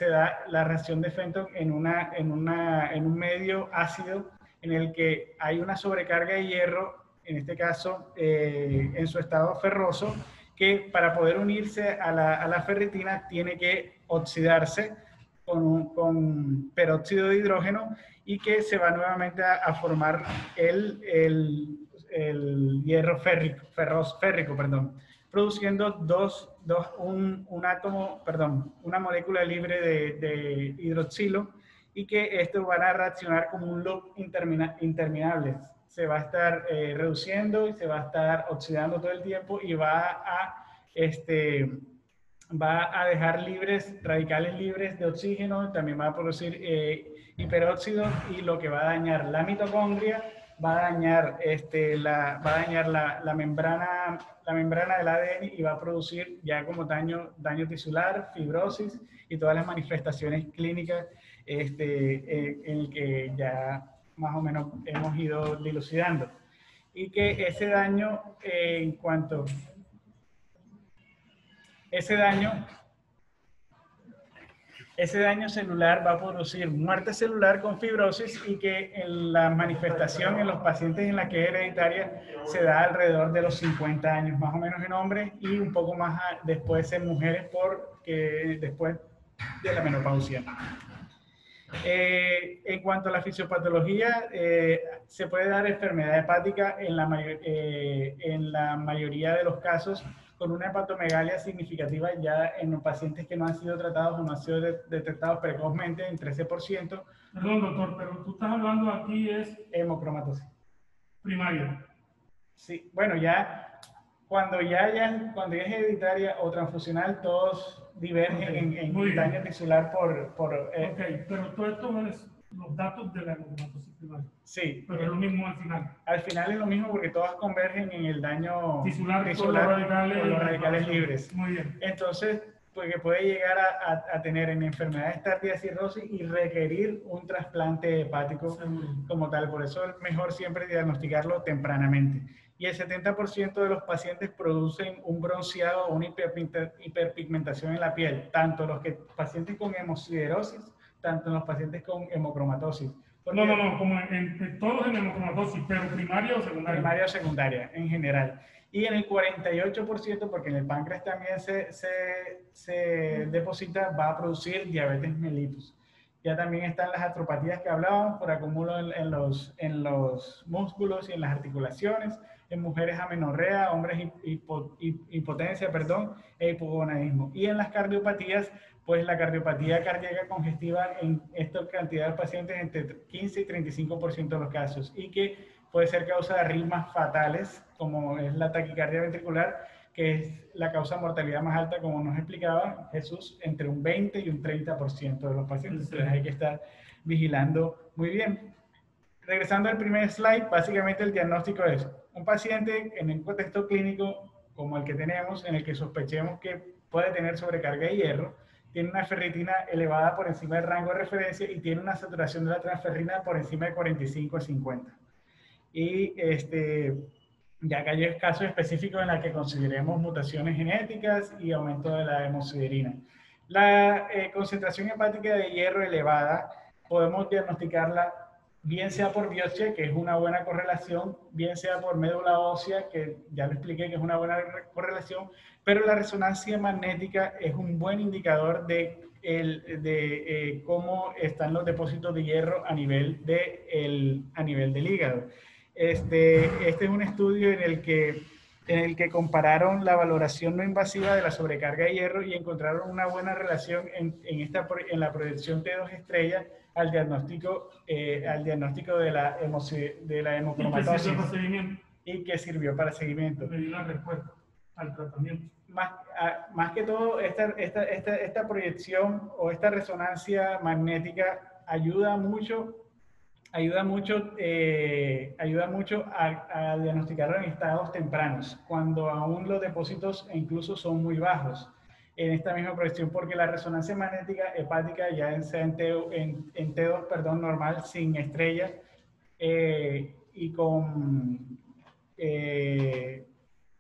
da la reacción de Fenton en un medio ácido en el que hay una sobrecarga de hierro, en este caso en su estado ferroso, que para poder unirse a la ferritina tiene que oxidarse con peróxido de hidrógeno y que se va nuevamente a formar el hierro férrico, produciendo una molécula libre de hidroxilo, y que esto van a reaccionar como un loop interminable. Se va a estar reduciendo y se va a estar oxidando todo el tiempo y va a dejar radicales libres de oxígeno, también va a producir hiperóxido, y lo que va a dañar la mitocondria, va a dañar la membrana del ADN y va a producir ya como daño tisular, fibrosis y todas las manifestaciones clínicas en el que ya más o menos hemos ido dilucidando. Y que ese daño, ese daño celular va a producir muerte celular con fibrosis, y que en la manifestación en los pacientes en la que es hereditaria se da alrededor de los 50 años, más o menos en hombres, y un poco más después en mujeres, después de la menopausia. En cuanto a la fisiopatología, se puede dar enfermedad hepática en la mayoría de los casos, con una hepatomegalia significativa ya en los pacientes que no han sido tratados o no han sido detectados precozmente, en 13%. Perdón, doctor, pero tú estás hablando aquí es hemocromatosis primaria. Sí, bueno, cuando ya es hereditaria o transfusional, todos divergen en daño tisular Ok, pero todo esto es los datos de la hemocromatosis primaria. Sí. Pero es lo mismo al final. Al final es lo mismo, porque todas convergen en el daño tisular por los radicales libres. Muy bien. Entonces, porque puede llegar a tener en enfermedades tardías cirrosis y requerir un trasplante hepático como tal. Por eso es mejor siempre diagnosticarlo tempranamente. Y el 70% de los pacientes producen un bronceado o una hiperpigmentación en la piel, tanto los pacientes con hemosiderosis, tanto los pacientes con hemocromatosis. No, como todos en hemocromatosis, pero primaria o secundaria. Primaria o secundaria, en general. Y en el 48%, porque en el páncreas también se deposita, va a producir diabetes mellitus. Ya también están las artropatías que hablábamos, por acúmulo en los músculos y en las articulaciones, en mujeres amenorrea, hombres impotencia, e hipogonadismo. Y en las cardiopatías, pues la cardiopatía cardíaca congestiva en esta cantidad de pacientes entre 15 y 35% de los casos, y que puede ser causa de arritmias fatales, como es la taquicardia ventricular, que es la causa de mortalidad más alta, como nos explicaba Jesús, entre un 20 y un 30% de los pacientes. Entonces hay que estar vigilando muy bien. Regresando al primer slide, básicamente el diagnóstico es un paciente en un contexto clínico como el que tenemos, en el que sospechemos que puede tener sobrecarga de hierro, tiene una ferritina elevada por encima del rango de referencia y tiene una saturación de la transferrina por encima de 45 a 50. Y ya que hay casos específicos en los que consideremos mutaciones genéticas y aumento de la hemosiderina. La concentración hepática de hierro elevada podemos diagnosticarla bien sea por biopsia, que es una buena correlación, bien sea por médula ósea, que ya lo expliqué que es una buena correlación, pero la resonancia magnética es un buen indicador de cómo están los depósitos de hierro a nivel del hígado. Este es un estudio en el que en el que compararon la valoración no invasiva de la sobrecarga de hierro y encontraron una buena relación en la proyección T2 estrella al diagnóstico de la hemocromatosis y que sirvió para seguimiento. Me dio la respuesta al tratamiento. Más que todo, esta proyección o esta resonancia magnética ayuda mucho a diagnosticarlo en estados tempranos, cuando aún los depósitos incluso son muy bajos en esta misma proyección, porque la resonancia magnética hepática ya sea en T2, perdón, normal, sin estrella, y con,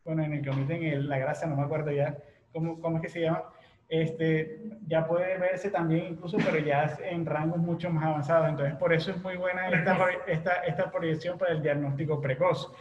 bueno, en el que omiten la grasa, no me acuerdo ya cómo es que se llama, ya puede verse también incluso, pero ya en rangos mucho más avanzados. Entonces, por eso es muy buena esta proyección para el diagnóstico precoz.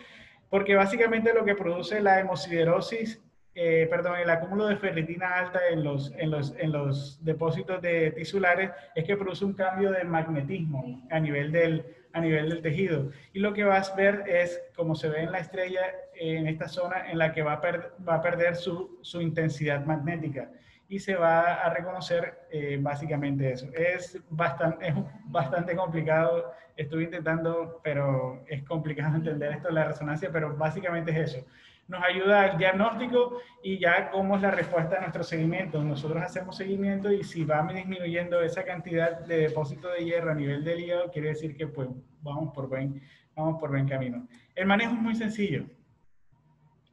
Porque básicamente lo que produce la hemosiderosis, el acúmulo de ferritina alta en los depósitos tisulares es que produce un cambio de magnetismo a nivel del tejido. Y lo que vas a ver es, como se ve en la estrella, en esta zona en la que va a perder su intensidad magnética. Y se va a reconocer básicamente eso. Es bastante complicado, estuve intentando, pero es complicado entender esto de la resonancia, pero básicamente es eso. Nos ayuda al diagnóstico y ya cómo es la respuesta a nuestro seguimiento. Nosotros hacemos seguimiento y si va disminuyendo esa cantidad de depósito de hierro a nivel del hígado, quiere decir que pues, vamos por buen camino. El manejo es muy sencillo.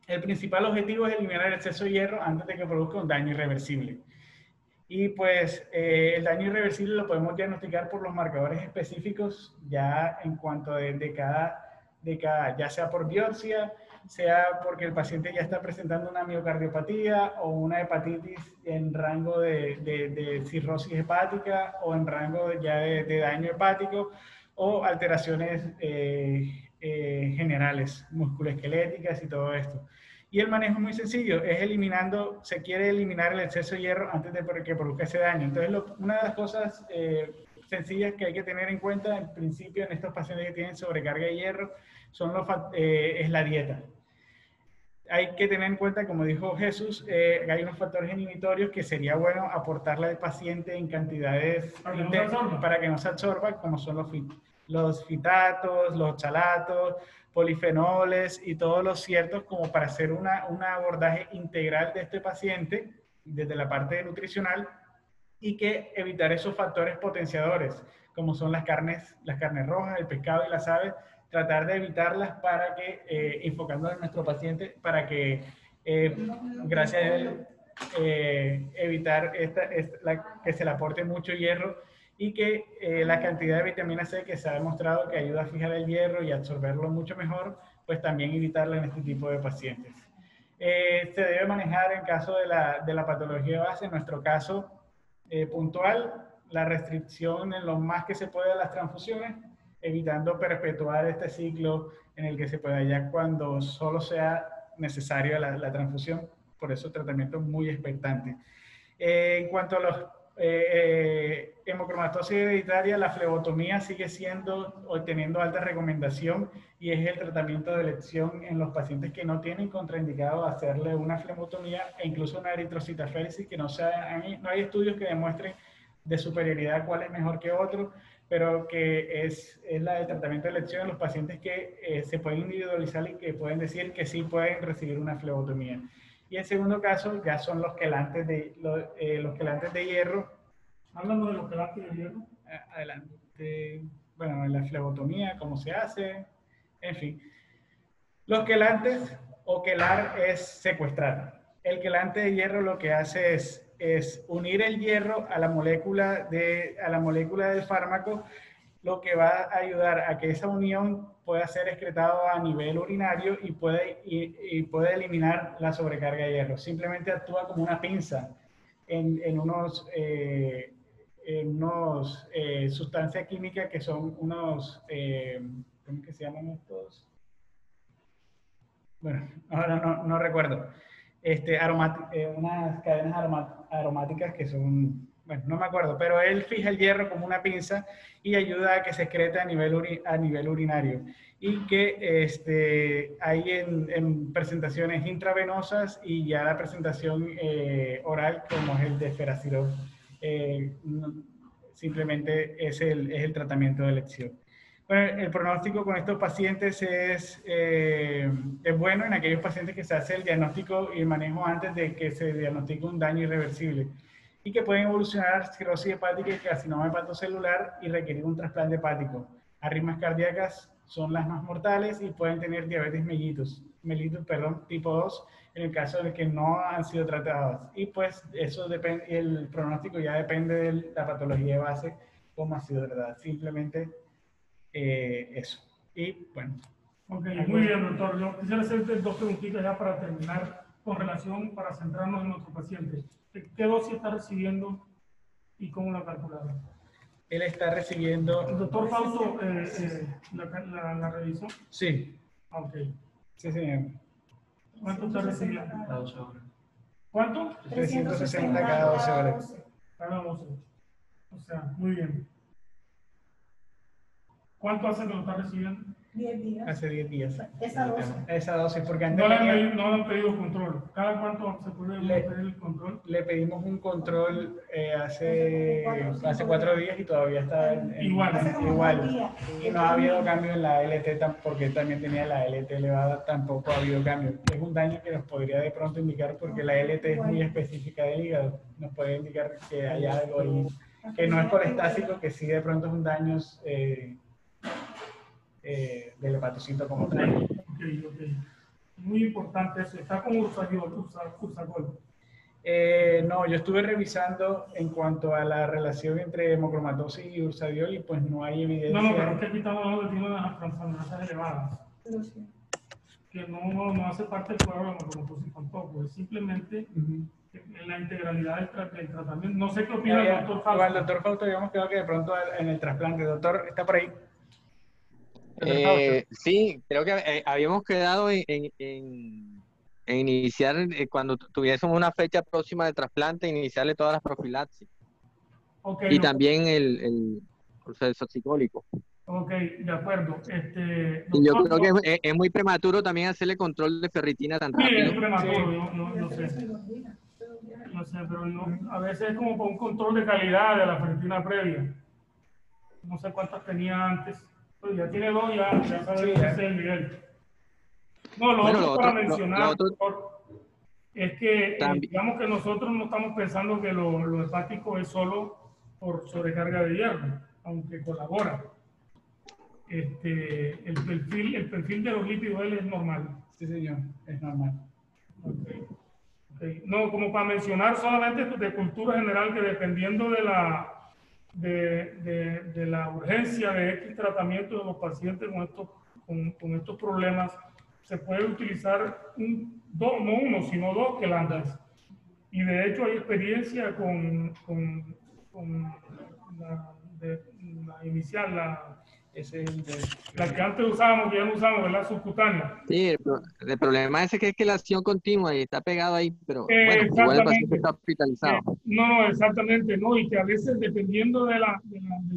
El principal objetivo es eliminar el exceso de hierro antes de que produzca un daño irreversible. Y pues el daño irreversible lo podemos diagnosticar por los marcadores específicos ya en cuanto de cada, ya sea por biopsia, sea porque el paciente ya está presentando una miocardiopatía o una hepatitis en rango de cirrosis hepática o en rango ya de daño hepático o alteraciones generales, musculoesqueléticas y todo esto. Y el manejo es muy sencillo, se quiere eliminar el exceso de hierro antes de que produzca ese daño. Entonces, una de las cosas sencillas que hay que tener en cuenta al principio en estos pacientes que tienen sobrecarga de hierro es la dieta. Hay que tener en cuenta, como dijo Jesús, que hay unos factores inhibitorios que sería bueno aportarle al paciente en cantidades para que no se absorba, como son los fitatos, los oxalatos, polifenoles y todos los ciertos, como para hacer un abordaje integral de este paciente desde la parte nutricional y que evitar esos factores potenciadores, como son las carnes rojas, el pescado y las aves, tratar de evitarlas para que, enfocando en nuestro paciente, para que, gracias a él, evitar que se le aporte mucho hierro y que la cantidad de vitamina C que se ha demostrado que ayuda a fijar el hierro y absorberlo mucho mejor, pues también evitarla en este tipo de pacientes. Se debe manejar en caso de la patología base, en nuestro caso puntual, la restricción en lo más que se puede de las transfusiones, evitando perpetuar este ciclo en el que se pueda ya cuando solo sea necesaria la transfusión. Por eso tratamiento muy expectante. En cuanto a los hemocromatosis hereditaria, la flebotomía sigue teniendo alta recomendación y es el tratamiento de elección en los pacientes que no tienen contraindicado hacerle una flebotomía e incluso una eritrocitaféresis, que no hay estudios que demuestren de superioridad cuál es mejor que otro, pero que es la de tratamiento de elección en los pacientes que se pueden individualizar y que pueden decir que sí pueden recibir una flebotomía. Y el segundo caso ya son los quelantes de hierro. Háblame de los quelantes de hierro. Adelante. Bueno, la flebotomía, cómo se hace, en fin. Los quelantes o quelar es secuestrar. El quelante de hierro lo que hace es unir el hierro a la molécula del fármaco, lo que va a ayudar a que esa unión pueda ser excretado a nivel urinario y puede eliminar la sobrecarga de hierro. Simplemente actúa como una pinza en unos sustancias químicas que son unos, ¿cómo que se llaman estos? Bueno, ahora no recuerdo. unas cadenas aromáticas que son, bueno, no me acuerdo, pero él fija el hierro como una pinza y ayuda a que se excrete a nivel urinario. Y que hay en presentaciones intravenosas y ya la presentación oral, como es el de Feracirol, simplemente es el tratamiento de elección. Bueno, el pronóstico con estos pacientes es bueno en aquellos pacientes que se hace el diagnóstico y el manejo antes de que se diagnostique un daño irreversible y que pueden evolucionar a cirrosis hepática y carcinoma hepatocelular y requerir un trasplante hepático. Arritmias cardíacas son las más mortales y pueden tener diabetes mellitus, tipo 2, en el caso de que no han sido tratadas. Y pues eso depende, el pronóstico ya depende de la patología de base, cómo ha sido tratada. Simplemente eso. Y bueno. Ok, muy bien, doctor. Yo quisiera hacerte dos preguntitas ya para terminar con relación, para centrarnos en nuestro paciente. ¿Qué dosis está recibiendo y cómo la calcularon? Él está recibiendo... ¿El doctor Fausto la revisó? Sí. Ok. Sí, señor. ¿Cuánto está recibiendo? Cada 12 horas. ¿Cuánto? 360 cada 12 horas. Cada 12. O sea, muy bien. ¿Cuánto hace que lo está recibiendo? 10 días. Hace 10 días. Esa dosis. Esa dosis, porque antes No le han pedido control. ¿Cada cuánto se puede pedir el control? le pedimos un control hace 4 días y todavía está igual. Y no ha habido cambio en la LT porque también tenía la LT elevada, tampoco ha habido cambio. Es un daño que nos podría de pronto indicar porque la LT es muy específica del hígado. Nos puede indicar que hay algo ahí, que no es colestásico, que sí de pronto es un daño del hepatocito como tal. Ok. Muy importante eso. Está con Ursacol. No, yo estuve revisando en cuanto a la relación entre hemocromatosis y ursadiol y pues no hay evidencia. No, pero es que aquí estamos hablando que tiene unas transaminasas elevadas. Que no hace parte del cuadro de la hemocromatosis tampoco. Es simplemente en la integralidad del tratamiento. No sé qué opina el doctor Fausto. Igual, doctor Fausto, habíamos quedado que de pronto en el trasplante. Doctor, ¿está por ahí? Sí, creo que habíamos quedado en iniciar, cuando tuviésemos una fecha próxima de trasplante, iniciarle todas las profilaxis. Okay, y también el proceso psicólico. Ok, de acuerdo. Y yo creo que es muy prematuro también hacerle control de ferritina tan rápido. Sí, es prematuro, yo sé. No sé, pero a veces es como por un control de calidad de la ferritina previa. No sé cuántas tenía antes. Pues ya tiene 2, ya sabe ese es el nivel. No, lo otro para mencionar, doctor, es que digamos que nosotros no estamos pensando que lo hepático es solo por sobrecarga de hierro, aunque colabora. El perfil de los lípidos es normal. Sí, señor, es normal. Okay. No, como para mencionar solamente de cultura general, que dependiendo de la urgencia de X tratamiento de los pacientes con estos problemas, se puede utilizar no uno, sino 2 quelantas. Y de hecho hay experiencia con la inicial, la que antes usábamos, que ya no usamos, ¿verdad? Subcutánea. Sí, el problema es que la acción continua y está pegado ahí, pero bueno, igual el paciente está hospitalizado. No, exactamente, no, y que a veces dependiendo de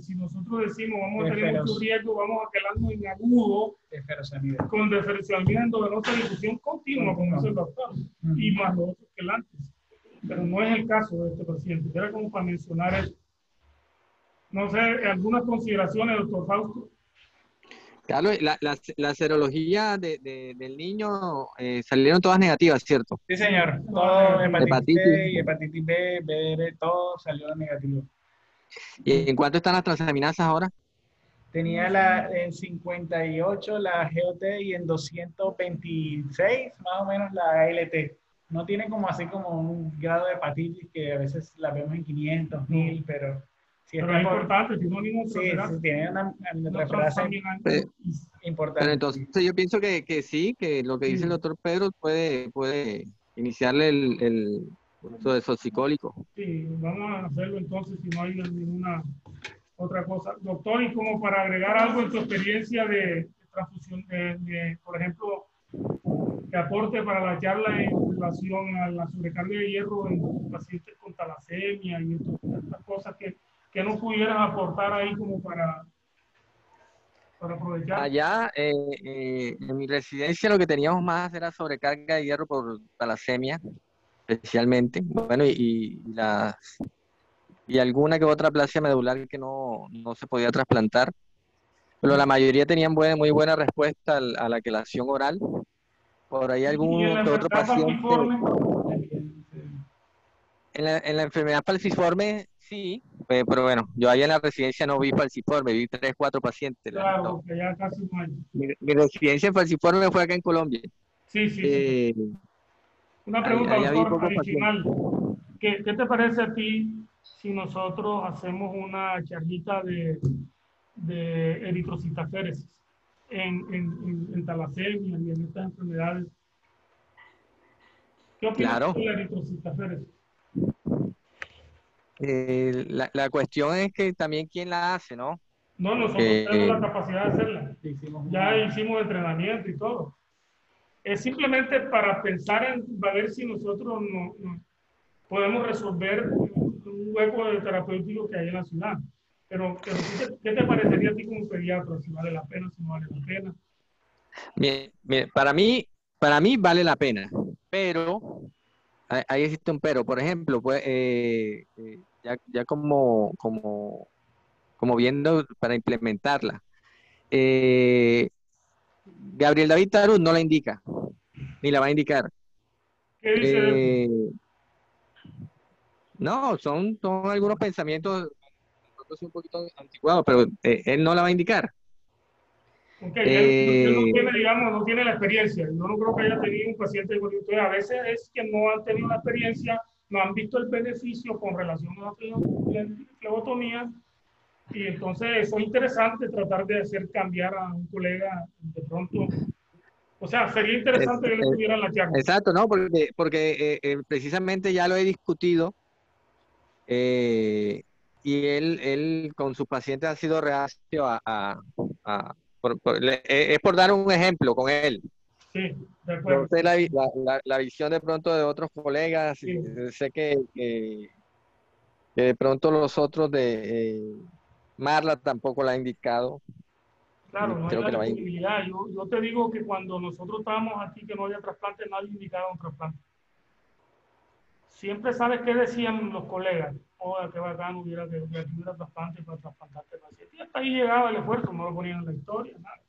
si nosotros decimos vamos a tener mucho riesgo, vamos a quedarnos en agudo con deferencialidad endovenosa de difusión continua, como dice el doctor, y más los otros quelantes. Pero no es el caso de este paciente. Era como para mencionar eso. No sé, algunas consideraciones, doctor Fausto. Carlos, la serología del niño salieron todas negativas, ¿cierto? Sí, señor. Todo hepatitis B, BDR, todo salió negativo. ¿Y en cuánto están las transaminasas ahora? Tenía en 58 la GOT y en 226 más o menos la ALT. No tiene como así como un grado de hepatitis que a veces la vemos en 500, 1000, pero... Pero es importante, si no sí, tiene una transferase importante. Pero entonces yo pienso que sí, que lo que dice el doctor Pedro puede iniciarle el uso de soxicólico. Sí, vamos a hacerlo entonces si no hay ninguna otra cosa. Doctor, y como para agregar algo en tu experiencia de transfusión, por ejemplo, que aporte para la charla en relación a la sobrecarga de hierro en pacientes con talasemia y estas cosas que no pudieras aportar ahí como para aprovechar. Allá en mi residencia lo que teníamos más era sobrecarga de hierro por talasemia, especialmente. Bueno, y alguna que otra aplasia medular que no se podía trasplantar. Pero la mayoría tenían muy buena respuesta a la quelación oral. Por ahí Y en algún la que otro enfermedad paciente. falciforme, En la enfermedad falciforme, sí, pero bueno, yo ahí en la residencia no vi falciforme, vi 3, 4 pacientes. claro, No. porque ya casi no hay. Mi residencia en falciforme fue acá en Colombia. Sí, sí. Eh, Una pregunta, allá vi doctor, pocos pacientes. adicional. ¿Qué te parece a ti si nosotros hacemos una charlita de eritrocitaferesis en talasemia y en estas enfermedades? ¿Qué opinas Claro. de la eritrocitaferesis? La cuestión es que también quién la hace, ¿no? No, nosotros tenemos la capacidad de hacerla. Ya hicimos entrenamiento y todo. Es simplemente para pensar en ver si nosotros no podemos resolver un hueco de terapéutico que hay en la ciudad. Pero ¿qué te parecería a ti como pediatra? Si vale la pena, si no vale la pena. Mire, para mí vale la pena, pero ahí existe un pero. Por ejemplo, pues, ya como viendo para implementarla. Gabriel David Tarut no la indica, ni la va a indicar. ¿Qué dice de eso? No, son algunos pensamientos un poquito anticuados, pero él no la va a indicar. Ok, él no tiene, digamos, no tiene la experiencia. Yo no creo que haya tenido un paciente con esto. A veces es que no han tenido la experiencia, no han visto el beneficio con relación a la flebotomía. Y entonces eso es interesante tratar de hacer cambiar a un colega de pronto. O sea, sería interesante que él estuviera en la charla. Exacto, ¿no? Porque precisamente ya lo he discutido y él con sus pacientes ha sido reacio es por dar un ejemplo con él. Sí, de No acuerdo. sé la visión de pronto de otros colegas, Sí. sé que de pronto los otros de Marla tampoco la ha indicado. Claro, Y no hay creo la que la va a indicar. disponibilidad. Yo te digo que cuando nosotros estábamos aquí que no había trasplante, nadie indicaba un trasplante. Siempre sabes qué decían los colegas. Joder, qué bacán hubiera que hubiera trasplante para trasplantarte paciente. Y hasta ahí llegaba el esfuerzo, no lo ponían en la historia, nada.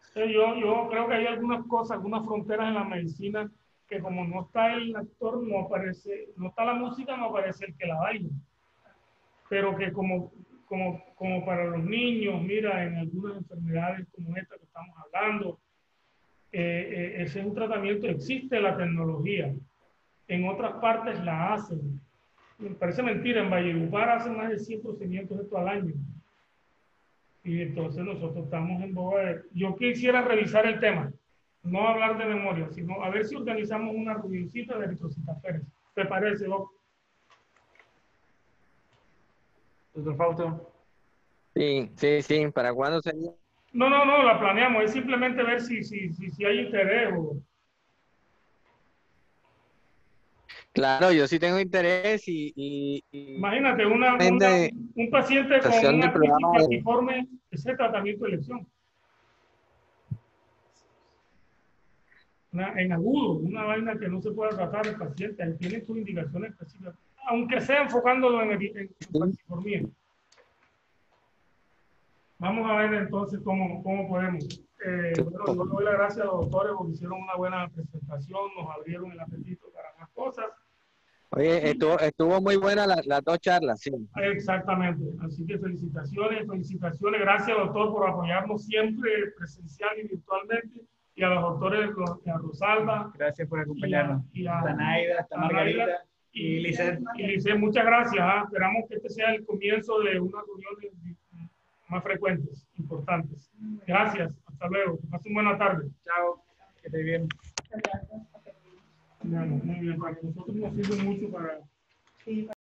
Entonces yo creo que hay algunas cosas, algunas fronteras en la medicina que como no está el actor, no aparece, no está la música, no aparece el que la baila. Pero que como para los niños, mira, en algunas enfermedades como esta que estamos hablando, ese es un tratamiento, existe la tecnología. En otras partes la hacen. Me parece mentira, en Valledupar hacen más de 100 procedimientos de esto al año. Y entonces nosotros estamos en boga de... Yo quisiera revisar el tema, no hablar de memoria, sino a ver si organizamos una reunioncita de eritrocitaferesis. ¿Te parece, Doc? Doctor Fausto. Sí, ¿para cuándo sería? No, la planeamos, es simplemente ver si hay interés o... Claro, yo sí tengo interés y Imagínate, de un paciente con estación del una crisis programa falciforme, ese tratamiento de elección. En agudo, una vaina que no se puede tratar el paciente, ahí tiene sus indicaciones específicas, aunque sea enfocándolo en falciformía. Vamos a ver entonces cómo podemos. Bueno, yo le doy las gracias a los doctores porque hicieron una buena presentación, nos abrieron el apetito para más cosas. Oye, estuvo muy buena las dos charlas, sí. Exactamente, así que felicitaciones. Gracias, doctor, por apoyarnos siempre presencial y virtualmente. Y a los doctores, a Rosalba. Gracias por acompañarnos. A Naida, hasta Margarita y Lizeth. Y Lizeth, muchas gracias. Esperamos que este sea el comienzo de unas reuniones más frecuentes, importantes. Gracias, hasta luego. Que pasen buena tarde. Chao, que esté bien. Bueno, muy bien, para nosotros nos sirve mucho para...